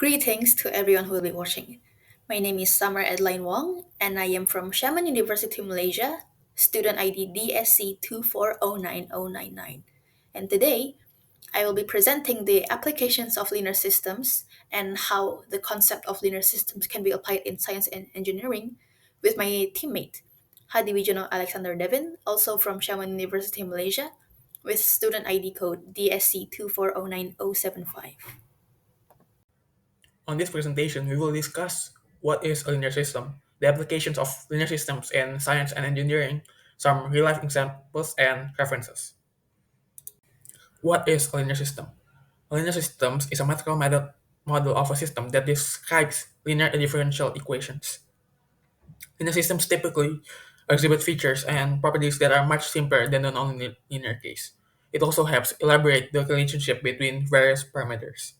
Greetings to everyone who will be watching. My name is Summer Edline Wong, and I am from Xiamen University, Malaysia, student ID DSC2409099. And today, I will be presenting the applications of linear systems and how the concept of linear systems can be applied in science and engineering with my teammate, Hadi Wijono Alexander Devin, also from Xiamen University, Malaysia, with student ID code DSC2409075. On this presentation, we will discuss what is a linear system, the applications of linear systems in science and engineering, some real-life examples and references. What is a linear system? A linear system is a mathematical model of a system that describes linear differential equations. Linear systems typically exhibit features and properties that are much simpler than the non-linear case. It also helps elaborate the relationship between various parameters.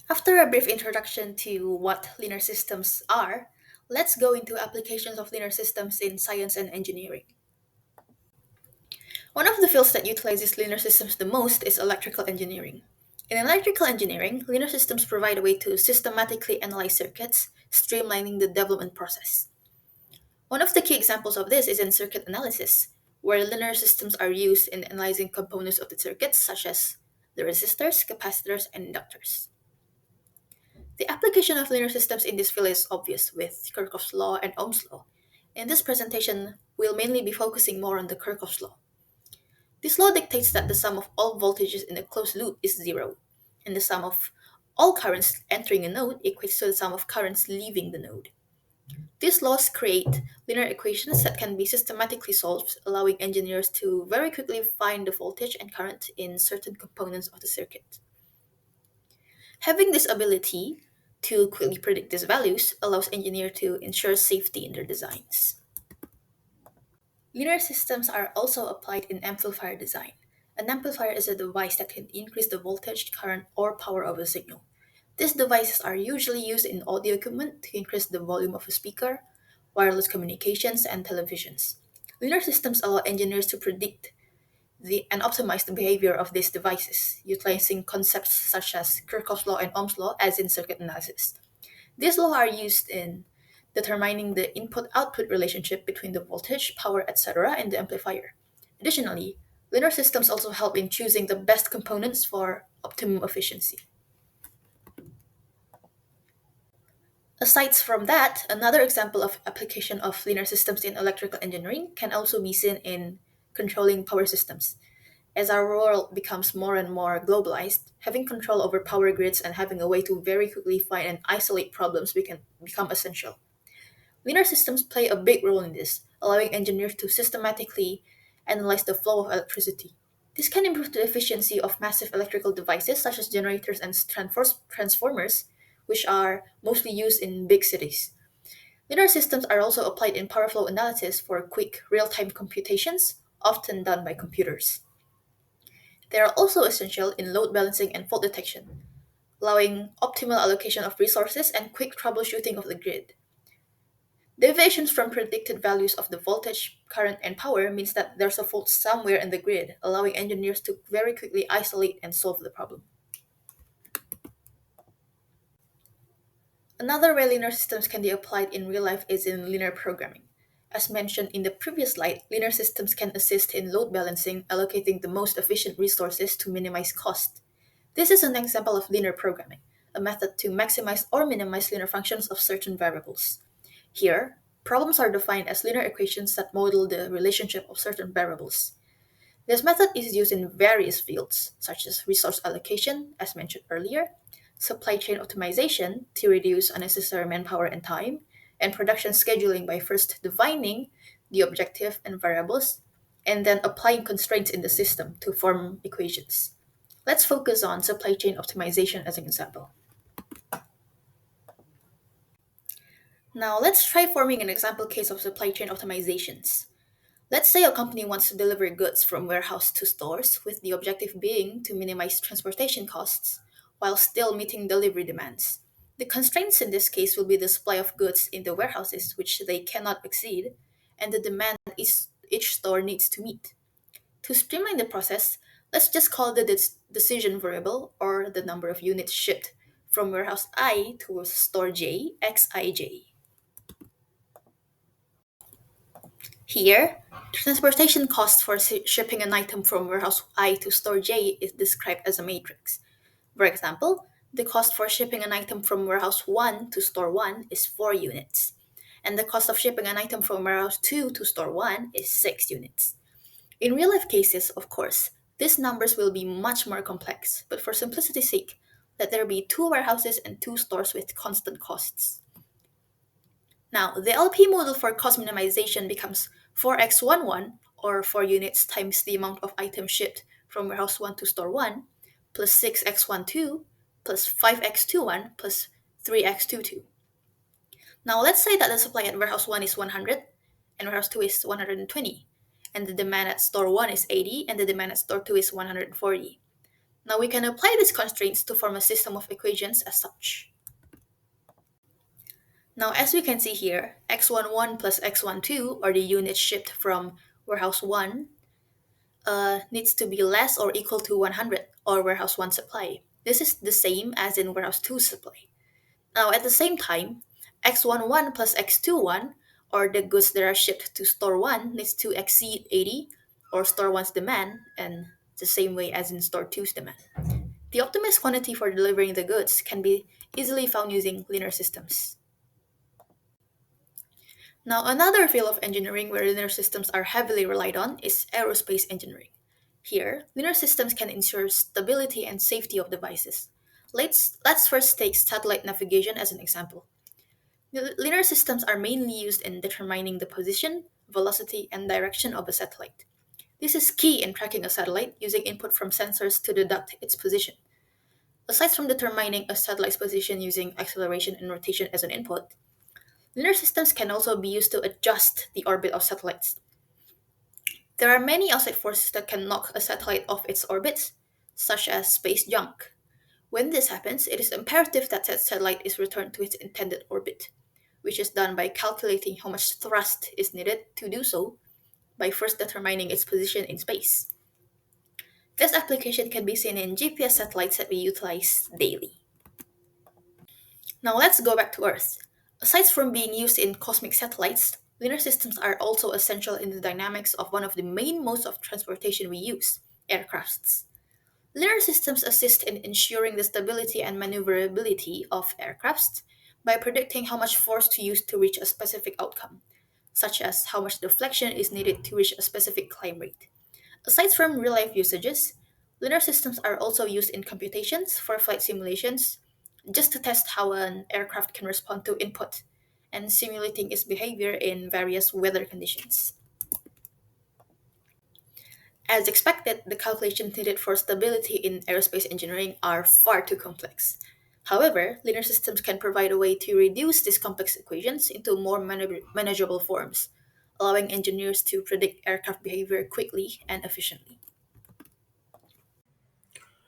After a brief introduction to what linear systems are, let's go into applications of linear systems in science and engineering. One of the fields that utilizes linear systems the most is electrical engineering. In electrical engineering, linear systems provide a way to systematically analyze circuits, streamlining the development process. One of the key examples of this is in circuit analysis, where linear systems are used in analyzing components of the circuits, such as the resistors, capacitors, and inductors. The application of linear systems in this field is obvious with Kirchhoff's law and Ohm's law. In this presentation, we'll mainly be focusing more on the Kirchhoff's law. This law dictates that the sum of all voltages in a closed loop is zero, and the sum of all currents entering a node equates to the sum of currents leaving the node. These laws create linear equations that can be systematically solved, allowing engineers to very quickly find the voltage and current in certain components of the circuit. Having this ability to quickly predict these values allows engineers to ensure safety in their designs. Linear systems are also applied in amplifier design. An amplifier is a device that can increase the voltage, current, or power of a signal. These devices are usually used in audio equipment to increase the volume of a speaker, wireless communications, and televisions. Linear systems allow engineers to predict and optimize the behavior of these devices, utilizing concepts such as Kirchhoff's law and Ohm's law as in circuit analysis. These laws are used in determining the input-output relationship between the voltage, power, etc. in the amplifier. Additionally, linear systems also help in choosing the best components for optimum efficiency. Aside from that, another example of application of linear systems in electrical engineering can also be seen in controlling power systems. As our world becomes more and more globalized, having control over power grids and having a way to very quickly find and isolate problems become essential. Linear systems play a big role in this, allowing engineers to systematically analyze the flow of electricity. This can improve the efficiency of massive electrical devices such as generators and transformers, which are mostly used in big cities. Linear systems are also applied in power flow analysis for quick, real time computations, often done by computers. They are also essential in load balancing and fault detection, allowing optimal allocation of resources and quick troubleshooting of the grid. Deviations from predicted values of the voltage, current, and power means that there's a fault somewhere in the grid, allowing engineers to very quickly isolate and solve the problem. Another way linear systems can be applied in real life is in linear programming. As mentioned in the previous slide, linear systems can assist in load balancing, allocating the most efficient resources to minimize cost. This is an example of linear programming, a method to maximize or minimize linear functions of certain variables. Here, problems are defined as linear equations that model the relationship of certain variables. This method is used in various fields, such as resource allocation, as mentioned earlier, supply chain optimization to reduce unnecessary manpower and time, and production scheduling by first defining the objective and variables, and then applying constraints in the system to form equations. Let's focus on supply chain optimization as an example. Now, let's try forming an example case of supply chain optimizations. Let's say a company wants to deliver goods from warehouse to stores, with the objective being to minimize transportation costs while still meeting delivery demands. The constraints in this case will be the supply of goods in the warehouses, which they cannot exceed, and the demand each store needs to meet. To streamline the process, let's just call the decision variable, or the number of units shipped, from warehouse I to store J, Xij. Here, transportation cost for shipping an item from warehouse I to store J is described as a matrix. For example, the cost for shipping an item from warehouse 1 to store 1 is 4 units, and the cost of shipping an item from warehouse 2 to store 1 is 6 units. In real life cases, of course, these numbers will be much more complex, but for simplicity's sake, let there be two warehouses and two stores with constant costs. Now, the LP model for cost minimization becomes 4x11, or 4 units times the amount of items shipped from warehouse 1 to store 1, plus 6x12, plus 5x21, plus 3x22. Now, let's say that the supply at warehouse 1 is 100, and warehouse 2 is 120, and the demand at store 1 is 80, and the demand at store 2 is 140. Now, we can apply these constraints to form a system of equations as such. Now, as we can see here, x11 plus x12, or the units shipped from warehouse 1, needs to be less or equal to 100, or warehouse 1 supply. This is the same as in warehouse 2 supply. Now, at the same time, x11 plus x21, or the goods that are shipped to store 1, needs to exceed 80, or store 1's demand, and the same way as in store 2's demand. The optimized quantity for delivering the goods can be easily found using linear systems. Now, another field of engineering where linear systems are heavily relied on is aerospace engineering. Here, linear systems can ensure stability and safety of devices. Let's first take satellite navigation as an example. Linear systems are mainly used in determining the position, velocity, and direction of a satellite. This is key in tracking a satellite using input from sensors to deduct its position. Aside from determining a satellite's position using acceleration and rotation as an input, linear systems can also be used to adjust the orbit of satellites. There are many outside forces that can knock a satellite off its orbit, such as space junk. When this happens, it is imperative that that satellite is returned to its intended orbit, which is done by calculating how much thrust is needed to do so by first determining its position in space. This application can be seen in GPS satellites that we utilize daily. Now let's go back to Earth. Aside from being used in cosmic satellites, linear systems are also essential in the dynamics of one of the main modes of transportation we use, aircrafts. Linear systems assist in ensuring the stability and maneuverability of aircrafts by predicting how much force to use to reach a specific outcome, such as how much deflection is needed to reach a specific climb rate. Aside from real life usages, linear systems are also used in computations for flight simulations, just to test how an aircraft can respond to input and simulating its behavior in various weather conditions. As expected, the calculations needed for stability in aerospace engineering are far too complex. However, linear systems can provide a way to reduce these complex equations into more manageable forms, allowing engineers to predict aircraft behavior quickly and efficiently.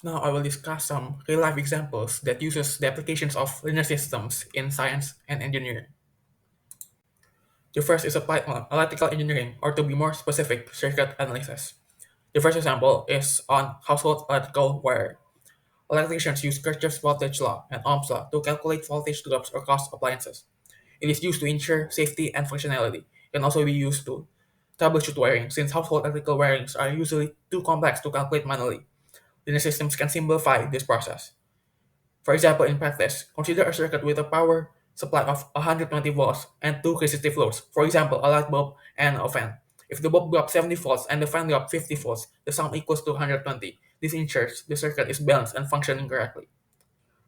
Now I will discuss some real-life examples that uses the applications of linear systems in science and engineering. The first is applied on electrical engineering, or to be more specific, circuit analysis. The first example is on household electrical wiring. Electricians use Kirchhoff's voltage law and Ohm's law to calculate voltage drops across appliances. It is used to ensure safety and functionality. It can also be used to troubleshoot wiring, since household electrical wirings are usually too complex to calculate manually. Linear systems can simplify this process. For example, in practice, consider a circuit with a power supply of 120 volts and two resistive loads, for example, a light bulb and a fan. If the bulb drops 70 volts and the fan drops 50 volts, the sum equals to 120. This ensures the circuit is balanced and functioning correctly.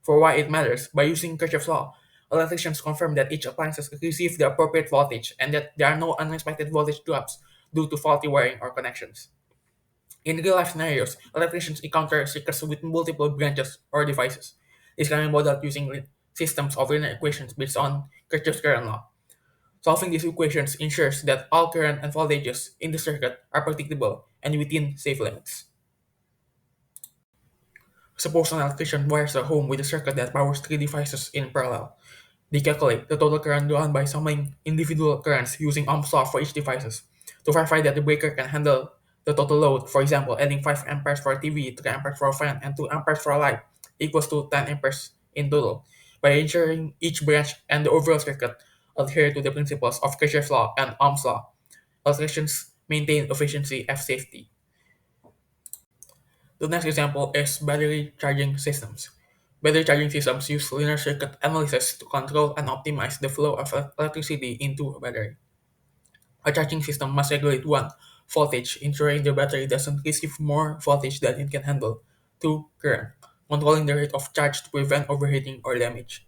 For why it matters, by using Kirchhoff's law, electricians confirm that each appliance receives the appropriate voltage and that there are no unexpected voltage drops due to faulty wiring or connections. In real-life scenarios, electricians encounter circuits with multiple branches or devices. This can be modeled using systems of linear equations based on Kirchhoff's current law. Solving these equations ensures that all current and voltages in the circuit are predictable and within safe limits. Suppose an electrician wires a home with a circuit that powers three devices in parallel. They calculate the total current drawn by summing individual currents using Ohm's law for each device to verify that the breaker can handle the total load. For example, adding 5 amperes for a TV, 3 amperes for a fan, and 2 amperes for a light equals to 10 amperes in total by ensuring each branch and the overall circuit adhere to the principles of Kirchhoff's law and Ohm's law. Electricians maintain efficiency and safety. The next example is battery charging systems. Battery charging systems use linear circuit analysis to control and optimize the flow of electricity into a battery. A charging system must regulate one voltage, ensuring the battery doesn't receive more voltage than it can handle, two current, controlling the rate of charge to prevent overheating or damage.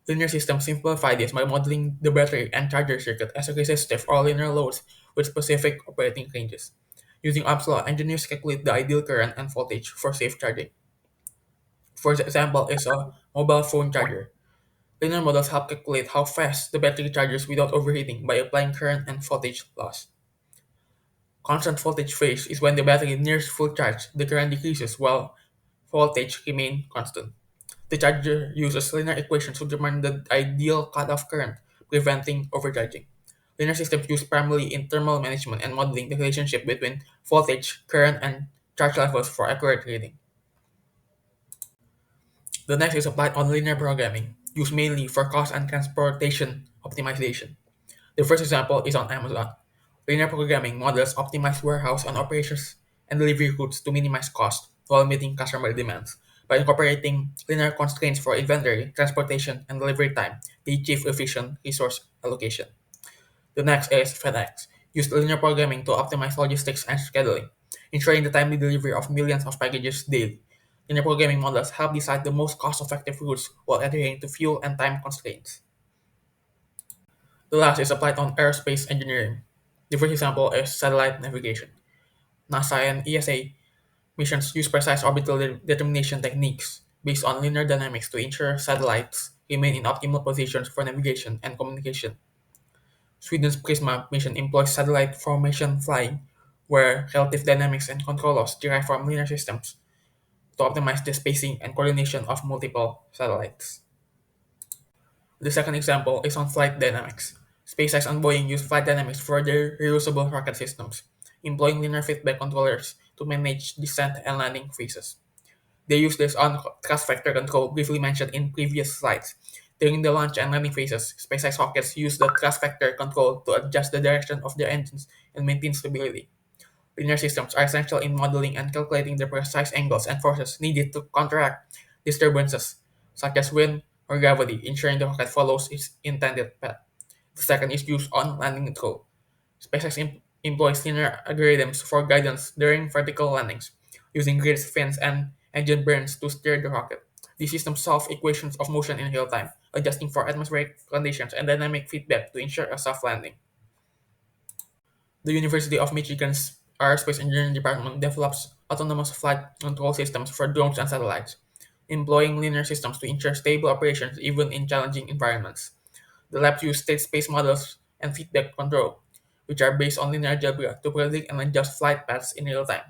Linear systems simplify this by modeling the battery and charger circuit as a resistive or linear loads with specific operating ranges. Using Ohm's law, engineers calculate the ideal current and voltage for safe charging. For example, is a mobile phone charger. Linear models help calculate how fast the battery charges without overheating by applying current and voltage laws. Constant voltage phase is when the battery nears full charge, the current decreases while voltage remains constant. The charger uses linear equations to determine the ideal cutoff current, preventing overcharging. Linear systems use primarily in thermal management and modeling the relationship between voltage, current, and charge levels for accurate reading. The next is applied on linear programming, used mainly for cost and transportation optimization. The first example is on Amazon. Linear programming models optimize warehouse and operations and delivery routes to minimize cost while meeting customer demands. By incorporating linear constraints for inventory, transportation, and delivery time, they achieve efficient resource allocation. The next is FedEx. Used linear programming to optimize logistics and scheduling, ensuring the timely delivery of millions of packages daily. Linear programming models help decide the most cost-effective routes while adhering to fuel and time constraints. The last is applied on aerospace engineering. The first example is satellite navigation. NASA and ESA missions use precise orbital determination techniques based on linear dynamics to ensure satellites remain in optimal positions for navigation and communication. Sweden's Prisma mission employs satellite formation flying, where relative dynamics and control laws derive from linear systems to optimize the spacing and coordination of multiple satellites. The second example is on flight dynamics. SpaceX and Boeing use flight dynamics for their reusable rocket systems, employing linear feedback controllers to manage descent and landing phases. They use this on thrust vector control briefly mentioned in previous slides. During the launch and landing phases, SpaceX rockets use the thrust vector control to adjust the direction of their engines and maintain stability. Linear systems are essential in modeling and calculating the precise angles and forces needed to counteract disturbances, such as wind or gravity, ensuring the rocket follows its intended path. The second is used on landing control. SpaceX employs linear algorithms for guidance during vertical landings, using grids, fins, and engine burns to steer the rocket. These systems solve equations of motion in real time, adjusting for atmospheric conditions and dynamic feedback to ensure a soft landing. The University of Michigan's Aerospace Engineering Department develops autonomous flight control systems for drones and satellites, employing linear systems to ensure stable operations even in challenging environments. The labs use state space models and feedback control, which are based on linear algebra to predict and adjust flight paths in real time.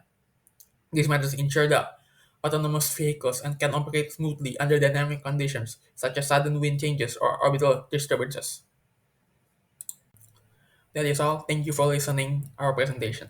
These methods ensure that autonomous vehicles and can operate smoothly under dynamic conditions such as sudden wind changes or orbital disturbances. That is all. Thank you for listening our presentation.